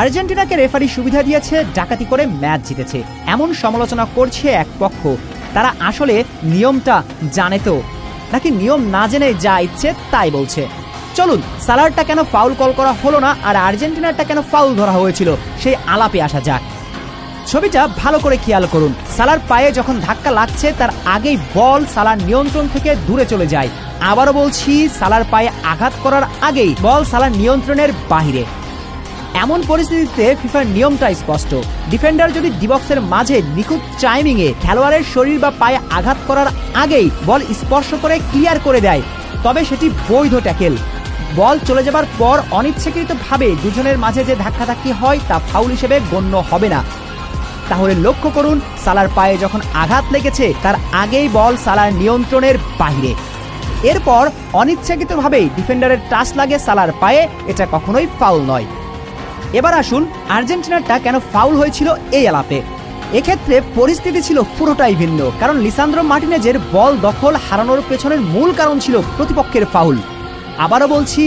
আর্জেন্টিনাকে রেফারি সুবিধা দিয়েছে, ডাকাতি করে ম্যাচ জিতেছে, এমন সমালোচনা করছে এক পক্ষ। তারা আসলে নিয়মটা জানে তো, নাকি নিয়ম না জেনে যা ইচ্ছে তাই বলছে? চলুন সালারটা কেন ফাউল কল করা হলো না আর আর্জেন্টিনারটা কেন ফাউল ধরা হয়েছিল সেই আলাপে আসা যাক। ছবিটা ভালো করে খেয়াল করুন। সালার পায়ে যখন ধাক্কা লাগছে তার আগেই বল সালার নিয়ন্ত্রণ থেকে দূরে চলে যায়। আবারও বলছি, সালার পায়ে আঘাত করার আগেই বল সালার নিয়ন্ত্রণের বাহিরে। এমন পরিস্থিতিতে ফিফার নিয়মটা স্পষ্ট। ডিফেন্ডার যদি ডিবক্সের মাঝে নিখুঁত টাইমিংয়ে খেলোয়াড়ের শরীর বা পায়ে আঘাত করার আগেই বল স্পর্শ করে ক্লিয়ার করে দেয়, তবে সেটি বৈধ ট্যাকেল। বল চলে যাবার পর অনিচ্ছাকৃতভাবে দুজনের মাঝে যে ধাক্কাধাক্কি হয় তা ফাউল হিসেবে গণ্য হবে না। তাহলে লক্ষ্য করুন, সালার পায়ে যখন আঘাত লেগেছে তার আগেই বল সালার নিয়ন্ত্রণের বাহিরে। এরপর অনিচ্ছাকৃতভাবেই ডিফেন্ডারের টাচ লাগে সালার পায়ে, এটা কখনোই ফাউল নয়। এবার আসুন আর্জেন্টিনারটা কেন ফাউল হয়েছিল এই আলাপে। এক্ষেত্রে পরিস্থিতি ছিল পুরোটাই ভিন্ন, কারণ লিসান্দ্রো মার্টিনেজের বল দখল হারানোর পেছনের মূল কারণ ছিল প্রতিপক্ষের ফাউল। আবারও বলছি,